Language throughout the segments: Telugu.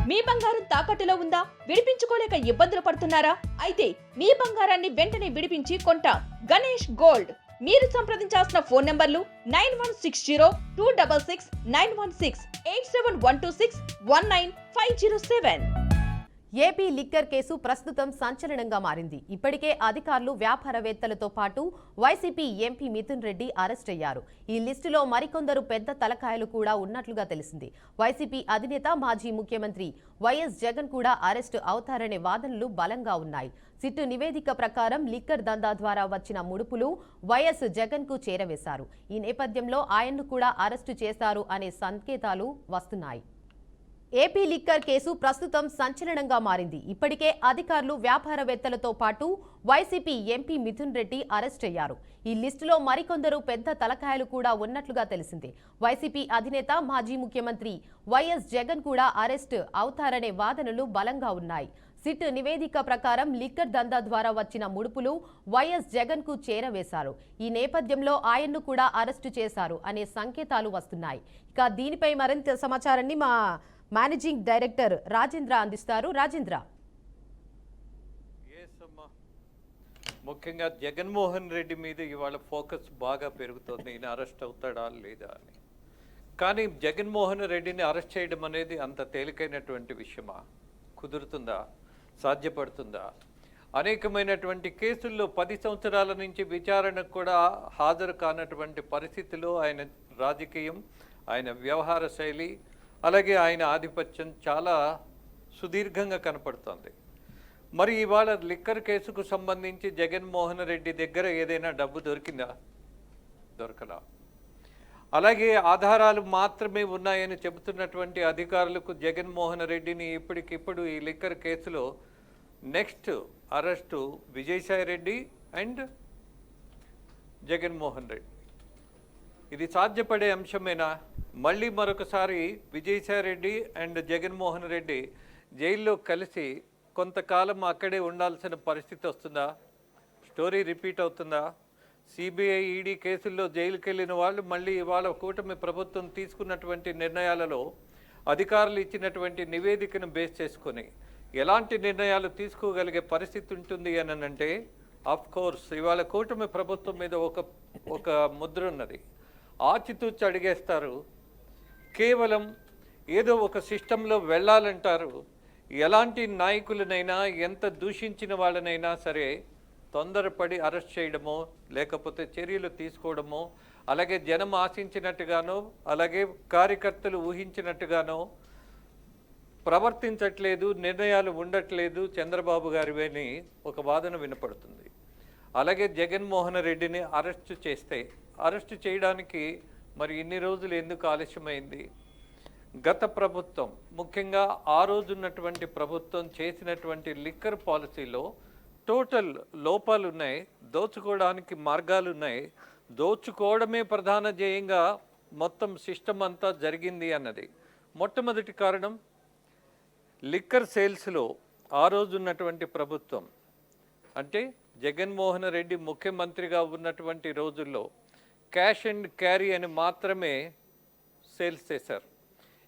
మీ బంగారం తాకట్టులో ఉందా? విడిపించుకోలేక ఇబ్బందులు పడుతున్నారా? అయితే మీ బంగారాన్ని వెంటనే విడిపించి కొంటాం. గణేష్ గోల్డ్. మీరు సంప్రదించాల్సిన ఫోన్ నంబర్లు 9160-266-916, 8712619507. ఏపీ లిక్కర్ కేసు ప్రస్తుతం సంచలనంగా మారింది. ఇప్పటికే అధికారులు, వ్యాపారవేత్తలతో పాటు YCP MP Mithun Reddy arrest అయ్యారు. ఈ లిస్టులో మరికొందరు పెద్ద తలకాయలు కూడా ఉన్నట్లుగా తెలిసింది. వైసీపీ అధినేత, మాజీ ముఖ్యమంత్రి వైఎస్ జగన్ కూడా అరెస్టు అవుతారనే వాదనలు బలంగా ఉన్నాయి. సిట్టు నివేదిక ప్రకారం లిక్కర్ దందా ద్వారా వచ్చిన ముడుపులు వైఎస్ జగన్ కు చేరవేశారు. ఈ నేపథ్యంలో ఆయన్ను కూడా అరెస్టు చేశారు అనే సంకేతాలు వస్తున్నాయి. ఏపీ లిక్కర్ కేసు ప్రస్తుతం సంచలనంగా మారింది. ఇప్పటికే అధికారులు, వ్యాపారవేత్తలతో పాటు YCP MP Mithun Reddy arrest అయ్యారు. ఈ లిస్టులో మరికొందరు పెద్ద తలకాయలు కూడా ఉన్నట్లుగా తెలిసింది. వైసీపీ అధినేత, మాజీ ముఖ్యమంత్రి వైఎస్ జగన్ కూడా అరెస్ట్ అవుతారనే వాదనలు బలంగా ఉన్నాయి. సిట్ నివేదిక ప్రకారం లిక్కర్ దందా ద్వారా వచ్చిన ముడుపులు వైఎస్ జగన్ కు చేరవేశారు. ఈ నేపథ్యంలో ఆయన్ను కూడా అరెస్టు చేశారు అనే సంకేతాలు వస్తున్నాయి. ఇక దీనిపై మరింత సమాచారాన్ని మా మేనేజింగ్ డైరెక్టర్ రాజేంద్ర అందిస్తారు. రాజేంద్ర, ముఖ్యంగా జగన్మోహన్ రెడ్డి మీద ఇవాళ ఫోకస్ బాగా పెరుగుతుంది. ఈయన అరెస్ట్ అవుతాడా లేదా అని. కానీ జగన్మోహన్ రెడ్డిని అరెస్ట్ చేయడం అనేది అంత తేలికైనటువంటి విషయమా? కుదురుతుందా? సాధ్యపడుతుందా? అనేకమైనటువంటి కేసుల్లో 10 సంవత్సరాల నుంచి విచారణకు కూడా హాజరు కానటువంటి పరిస్థితిలో ఆయన రాజకీయం, ఆయన వ్యవహార శైలి, అలాగే ఆయన ఆధిపత్యం చాలా సుదీర్ఘంగా కనపడుతోంది. మరి ఇవాళ లిక్కర్ కేసుకు సంబంధించి జగన్మోహన్ రెడ్డి దగ్గర ఏదైనా డబ్బు దొరికిందా? దొరకలా. అలాగే ఆధారాలు మాత్రమే ఉన్నాయని చెబుతున్నటువంటి అధికారులకు జగన్మోహన్ రెడ్డిని ఇప్పటికిప్పుడు ఈ లిక్కర్ కేసులో next arrest Vijayasai Reddy and Jaganmohan Reddy. ఇది సాధ్యపడే అంశమేనా? మళ్ళీ మరొకసారి విజయసాయి రెడ్డి అండ్ జగన్మోహన్ రెడ్డి జైల్లో కలిసి కొంతకాలం అక్కడే ఉండాల్సిన పరిస్థితి వస్తుందా? స్టోరీ రిపీట్ అవుతుందా? సిబిఐ, ఈడీ కేసుల్లో జైలుకి వెళ్ళిన వాళ్ళు మళ్ళీ ఇవాళ కూటమి ప్రభుత్వం తీసుకున్నటువంటి నిర్ణయాలలో అధికారులు ఇచ్చినటువంటి నివేదికను బేస్ చేసుకొని ఎలాంటి నిర్ణయాలు తీసుకోగలిగే పరిస్థితి ఉంటుంది అని అంటే, ఆఫ్ కోర్స్ ఇవాళ కూటమి ప్రభుత్వం మీద ఒక ముద్ర ఉన్నది. ఆచితూచి అడిగేస్తారు. కేవలం ఏదో ఒక సిస్టంలో వెళ్ళాలంటారు. ఎలాంటి నాయకులనైనా, ఎంత దూషించిన వాళ్ళనైనా సరే తొందరపడి అరెస్ట్ చేయడమో, లేకపోతే చర్యలు తీసుకోవడమో, అలాగే జనం ఆశించినట్టుగానో, అలాగే కార్యకర్తలు ఊహించినట్టుగానో ప్రవర్తించట్లేదు, నిర్ణయాలు ఉండట్లేదు చంద్రబాబు గారివని ఒక వాదన వినపడుతుంది. అలాగే జగన్మోహన్ రెడ్డిని అరెస్టు చేయడానికి మరి ఇన్ని రోజులు ఎందుకు ఆలస్యమైంది? గత ప్రభుత్వం, ముఖ్యంగా ఆ రోజు ఉన్నటువంటి ప్రభుత్వం చేసినటువంటి లిక్కర్ పాలసీలో టోటల్ లోపాలు ఉన్నాయి, దోచుకోవడానికి మార్గాలు ఉన్నాయి. దోచుకోవడమే ప్రధాన ధ్యేయంగా మొత్తం సిస్టమ్ అంతా జరిగింది అన్నది మొట్టమొదటి కారణం. లిక్కర్ సేల్స్లో ఆ రోజు ఉన్నటువంటి ప్రభుత్వం, అంటే జగన్మోహన్ రెడ్డి ముఖ్యమంత్రిగా ఉన్నటువంటి రోజుల్లో క్యాష్ అండ్ క్యారీ అని మాత్రమే సేల్స్ చేశారు.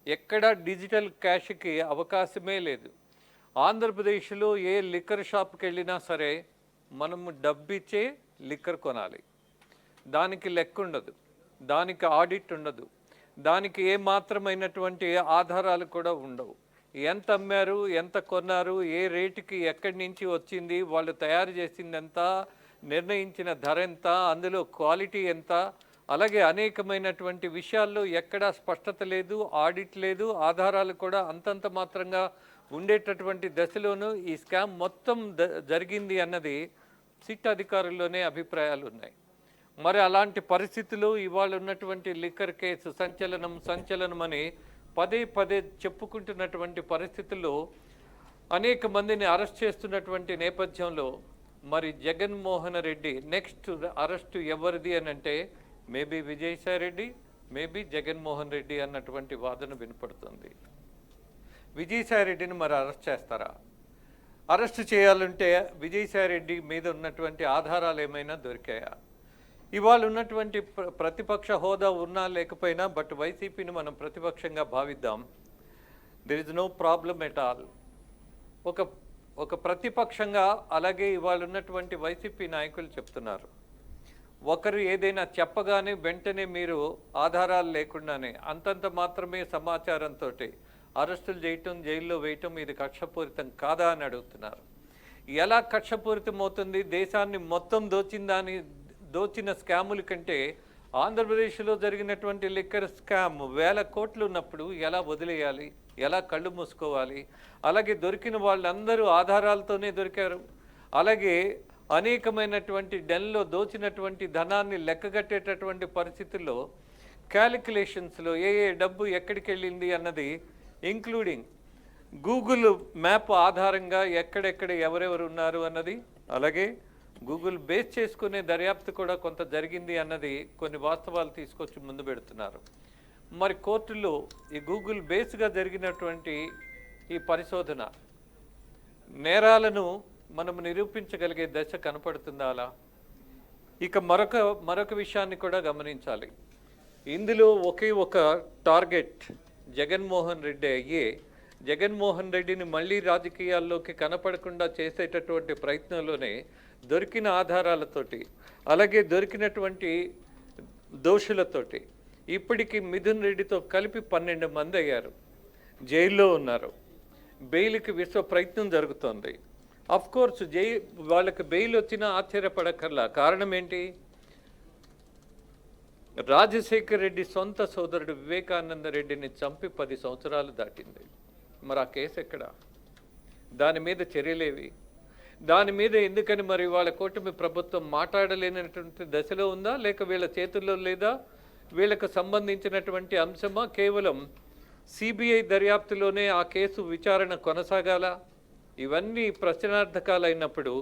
ఎక్కడ డిజిటల్ క్యాష్కి అవకాశమే లేదు. ఆంధ్రప్రదేశ్లో ఏ లిక్కర్ షాప్కి వెళ్ళినా సరే మనము డబ్బిచ్చే లిక్కర్ కొనాలి. దానికి లెక్క ఉండదు, దానికి ఆడిట్ ఉండదు, దానికి ఏ మాత్రమైనటువంటి ఆధారాలు కూడా ఉండవు. ఎంత అమ్మారు, ఎంత కొన్నారు, ఏ రేటుకి ఎక్కడి నుంచి వచ్చింది, వాళ్ళు తయారు చేసింది ఎంత, నిర్ణయించిన ధర ఎంత, అందులో క్వాలిటీ ఎంత, అలాగే అనేకమైనటువంటి విషయాల్లో ఎక్కడా స్పష్టత లేదు, ఆడిట్ లేదు, ఆధారాలు కూడా అంతంత మాత్రంగా ఉండేటటువంటి దశలోనూ ఈ స్కామ్ మొత్తం జరిగింది అన్నది సిట్ అధికారుల్లోనే అభిప్రాయాలు ఉన్నాయి. మరి అలాంటి పరిస్థితులు ఇవాళ ఉన్నటువంటి లిక్కర్ కేసు సంచలనం అని పదే చెప్పుకుంటున్నటువంటి పరిస్థితుల్లో అనేక మందిని అరెస్ట్ చేస్తున్నటువంటి నేపథ్యంలో మరి జగన్మోహన్ రెడ్డి నెక్స్ట్ అరెస్టు ఎవరిది అని అంటే మేబీ విజయసాయి రెడ్డి, మేబీ జగన్మోహన్ రెడ్డి అన్నటువంటి వాదన వినపడుతుంది. విజయసాయి రెడ్డిని మరి అరెస్ట్ చేస్తారా? అరెస్ట్ చేయాలంటే విజయసాయి రెడ్డి మీద ఉన్నటువంటి ఆధారాలు ఏమైనా దొరికాయా? ఇవాళ ఉన్నటువంటి ప్రతిపక్ష హోదా ఉన్నా లేకపోయినా, బట్ వైసీపీని మనం ప్రతిపక్షంగా భావిద్దాం. There is no problem at all. ఒక ఒక ప్రతిపక్షంగా అలాగే ఇవాళ ఉన్నటువంటి వైసీపీ నాయకులు చెప్తున్నారు, ఒకరు ఏదైనా చెప్పగానే వెంటనే మీరు ఆధారాలు లేకుండానే అంతంత మాత్రమే సమాచారంతో అరెస్టులు చేయటం, జైల్లో వేయటం ఇది కక్షపూరితం కాదా అని అడుగుతున్నారు. ఎలా కక్షపూరితం అవుతుంది? దేశాన్ని మొత్తం దోచిన స్కాముల కంటే ఆంధ్రప్రదేశ్లో జరిగినటువంటి లిక్కర్ స్కామ్ 1000 కోట్లు ఉన్నప్పుడు ఎలా వదిలేయాలి, ఎలా కళ్ళు మూసుకోవాలి? అలాగే దొరికిన వాళ్ళందరూ ఆధారాలతోనే దొరికారు. అలాగే అనేకమైనటువంటి డెన్లో దోచినటువంటి ధనాన్ని లెక్కగట్టేటటువంటి పరిస్థితుల్లో క్యాలిక్యులేషన్స్లో ఏ డబ్బు ఎక్కడికి వెళ్ళింది అన్నది, ఇంక్లూడింగ్ గూగుల్ మ్యాప్ ఆధారంగా ఎక్కడెక్కడ ఎవరెవరు ఉన్నారు అన్నది, అలాగే గూగుల్ బేస్ చేసుకునే దర్యాప్తు కూడా కొంత జరిగింది అన్నది కొన్ని వాస్తవాలు తీసుకొచ్చి ముందు పెడుతున్నారు. మరి కోర్టులో ఈ గూగుల్ బేస్గా జరిగినటువంటి ఈ పరిశోధన నేరాలను మనం నిరూపించగలిగే దశ కనపడుతుందా? అలా ఇక మరొక విషయాన్ని కూడా గమనించాలి. ఇందులో ఒకే ఒక టార్గెట్ జగన్మోహన్ రెడ్డి అయ్యే, జగన్మోహన్ రెడ్డిని మళ్ళీ రాజకీయాల్లోకి కనపడకుండా చేసేటటువంటి ప్రయత్నంలోనే దొరికిన ఆధారాలతోటి అలాగే దొరికినటువంటి దోషులతోటి ఇప్పటికీ మిథున్ రెడ్డితో కలిపి 12 మంది అయ్యారు, జైల్లో ఉన్నారు. బెయిల్కి విశ్వ ప్రయత్నం జరుగుతోంది. కోర్స్ వాళ్ళకి బెయిల్ వచ్చినా ఆశ్చర్యపడక్కర్లా. కారణం ఏంటి? రాజశేఖర్ రెడ్డి సొంత సోదరుడు వివేకానంద రెడ్డిని చంపి 10 సంవత్సరాలు దాటింది. మరి ఆ కేసు ఎక్కడ? దాని మీద చర్యలేవి? దాని మీద ఎందుకని మరి వాళ్ళ కూటమి ప్రభుత్వం మాట్లాడలేనటువంటి దశలో ఉందా, లేక వీళ్ళ చేతుల్లో లేదా? వీళ్ళకు సంబంధించినటువంటి అంశమా? కేవలం సిబిఐ దర్యాప్తులోనే ఆ కేసు విచారణ కొనసాగాల? ఇవన్నీ ప్రశ్నార్థకాలైనప్పుడు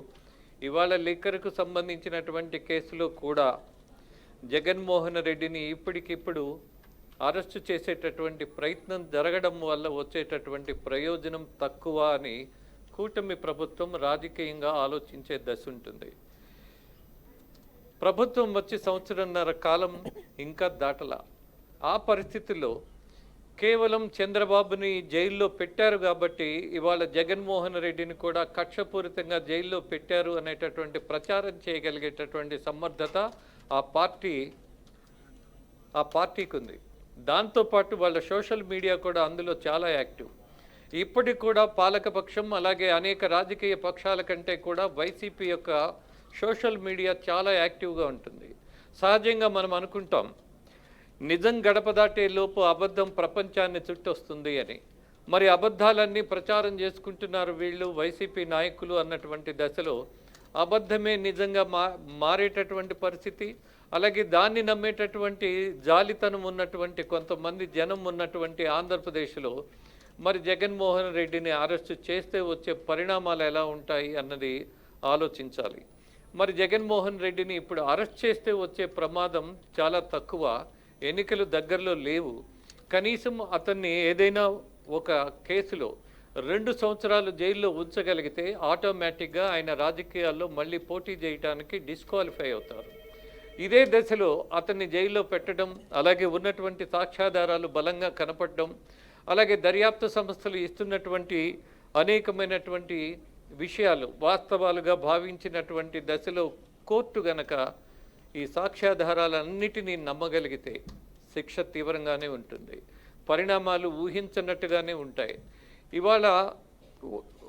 ఇవాళ లిక్కర్కు సంబంధించినటువంటి కేసులో కూడా జగన్మోహన్ రెడ్డిని ఇప్పటికిప్పుడు అరెస్టు చేసేటటువంటి ప్రయత్నం జరగడం వల్ల వచ్చేటటువంటి ప్రయోజనం తక్కువ అని కూటమి ప్రభుత్వం రాజకీయంగా ఆలోచించే దశ ఉంటుంది. ప్రభుత్వం వచ్చి 1.5 సంవత్సరాల కాలం ఇంకా దాటలా. ఆ పరిస్థితుల్లో కేవలం చంద్రబాబుని జైల్లో పెట్టారు కాబట్టి ఇవాళ జగన్మోహన్ రెడ్డిని కూడా కక్షపూరితంగా జైల్లో పెట్టారు అనేటటువంటి ప్రచారం చేయగలిగేటటువంటి సమర్థత ఆ పార్టీకి ఉంది. దాంతోపాటు వాళ్ళ సోషల్ మీడియా కూడా అందులో చాలా యాక్టివ్. ఇప్పటికి కూడా పాలకపక్షం అలాగే అనేక రాజకీయ పక్షాల కంటే కూడా వైసీపీ యొక్క సోషల్ మీడియా చాలా యాక్టివ్గా ఉంటుంది. సహజంగా మనం అనుకుంటాం నిజం గడప దాటే లోపు అబద్ధం ప్రపంచాన్ని చుట్టొస్తుంది అని. మరి అబద్ధాలన్నీ ప్రచారం చేసుకుంటున్నారు వీళ్ళు వైసీపీ నాయకులు అన్నటువంటి దశలో అబద్ధమే నిజంగా మారేటటువంటి పరిస్థితి, అలాగే దాన్ని నమ్మేటటువంటి జాలితనం ఉన్నటువంటి కొంతమంది జనం ఉన్నటువంటి ఆంధ్రప్రదేశ్లో మరి జగన్మోహన్ రెడ్డిని అరెస్టు చేస్తే వచ్చే పరిణామాలు ఎలా ఉంటాయి అన్నది ఆలోచించాలి. మరి జగన్మోహన్ రెడ్డిని ఇప్పుడు అరెస్ట్ చేస్తే వచ్చే ప్రమాదం చాలా తక్కువ. ఎన్నికలు దగ్గరలో లేవు. కనీసం అతన్ని ఏదైనా ఒక కేసులో 2 సంవత్సరాలు జైల్లో ఉంచగలిగితే ఆటోమేటిక్గా ఆయన రాజకీయాల్లో మళ్ళీ పోటీ చేయడానికి డిస్క్వాలిఫై అవుతారు. ఇదే దశలో అతన్ని జైల్లో పెట్టడం, అలాగే ఉన్నటువంటి సాక్ష్యాధారాలు బలంగా కనపడడం, అలాగే దర్యాప్తు సంస్థలు ఇస్తున్నటువంటి అనేకమైనటువంటి విషయాలు వాస్తవాలుగా భావించినటువంటి దశలో కోర్టు గనక ఈ సాక్ష్యాధారాలన్నిటినీ నమ్మగలిగితే శిక్ష తీవ్రంగానే ఉంటుంది. పరిణామాలు ఊహించనట్టుగానే ఉంటాయి. ఇవాళ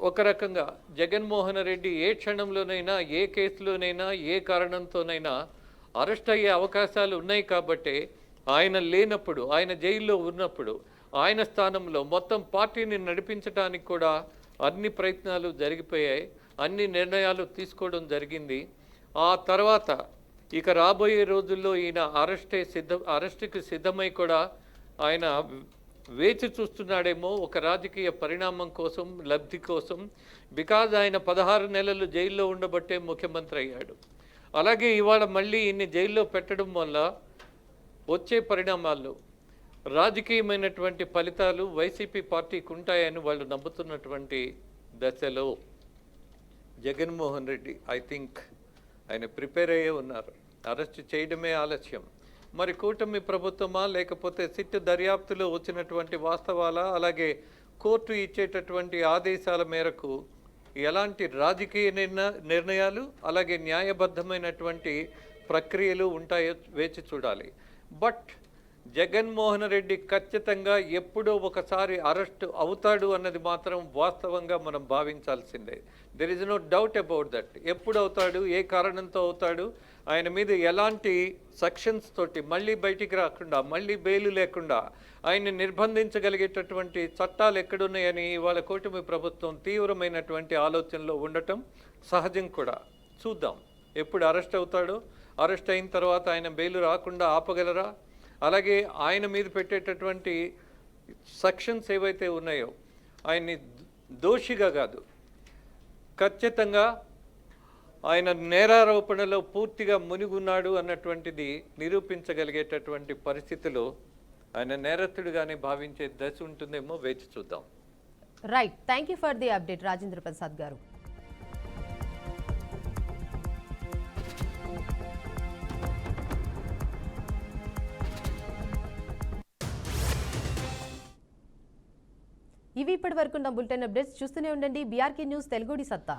ఒక రకంగా జగన్మోహన్ రెడ్డి ఏ క్షణంలోనైనా ఏ కేసులోనైనా ఏ కారణంతోనైనా అరెస్ట్ అయ్యే అవకాశాలు ఉన్నాయి. కాబట్టి ఆయన లేనప్పుడు, ఆయన జైల్లో ఉన్నప్పుడు ఆయన స్థానంలో మొత్తం పార్టీని నడిపించడానికి కూడా అన్ని ప్రయత్నాలు జరిగిపోయాయి, అన్ని నిర్ణయాలు జరిగింది. ఆ తర్వాత ఇక రాబోయే రోజుల్లో ఈయన అరెస్టుకి సిద్ధమై కూడా ఆయన వేచి చూస్తున్నాడేమో ఒక రాజకీయ పరిణామం కోసం, లబ్ధి కోసం. బికాజ్ ఆయన 16 నెలలు జైల్లో ఉండబట్టే ముఖ్యమంత్రి అయ్యాడు. అలాగే ఇవాళ మళ్ళీ ఇన్ని జైల్లో పెట్టడం వల్ల వచ్చే పరిణామాల్లో రాజకీయమైనటువంటి ఫలితాలు వైసీపీ పార్టీకి ఉంటాయని వాళ్ళు నమ్ముతున్నటువంటి దశలో జగన్మోహన్ రెడ్డి ఐ థింక్ ఆయన ప్రిపేర్ అయ్యే ఉన్నారు. అరెస్ట్ చేయడమే ఆలస్యం. మరి కూటమి ప్రభుత్వమా లేకపోతే సిట్ దర్యాప్తులో వచ్చినటువంటి వాస్తవాలా, అలాగే కోర్టు ఇచ్చేటటువంటి ఆదేశాల మేరకు ఎలాంటి రాజకీయ నిర్ణయాలు అలాగే న్యాయబద్ధమైనటువంటి ప్రక్రియలు ఉంటాయో వేచి చూడాలి. బట్ జగన్మోహన్ రెడ్డి ఖచ్చితంగా ఎప్పుడో ఒకసారి అరెస్ట్ అవుతాడు అన్నది మాత్రం వాస్తవంగా మనం భావించాల్సిందే. There is no doubt about that. ఎప్పుడు అవుతాడు, ఏ కారణంతో అవుతాడు, ఆయన మీద ఎలాంటి సెక్షన్స్ తోటి మళ్ళీ బయటికి రాకుండా, మళ్ళీ బెయిల్ లేకుండా ఆయన్ని నిర్బంధించగలిగేటటువంటి చట్టాలు ఎక్కడున్నాయని ఇవాళ కూటమి ప్రభుత్వం తీవ్రమైనటువంటి ఆలోచనలో ఉండటం సహజం కూడా. చూద్దాం ఎప్పుడు అరెస్ట్ అవుతాడో. అరెస్ట్ అయిన తర్వాత ఆయన బెయిల్ రాకుండా ఆపగలరా? అలాగే ఆయన మీద పెట్టేటటువంటి సెక్షన్స్ ఏవైతే ఉన్నాయో ఆయన్ని దోషిగా కాదు, ఖచ్చితంగా ఆయన నేరారోపణలో పూర్తిగా మునిగున్నాడు అన్నటువంటిది నిరూపించగలిగేటటువంటి పరిస్థితిలో ఆయన నేరస్తుడిగానే భావించే దశ ఉంటుందేమో, వేచి చూద్దాం. Right, thank you for the update Rajendra Prasad గారు. ఇవి ఇప్పటి వరకు ఉన్న బులెటిన్ అప్డేట్స్. చూస్తూనే ఉండండి బీఆర్కే న్యూస్ తెలుగుడి సత్తా.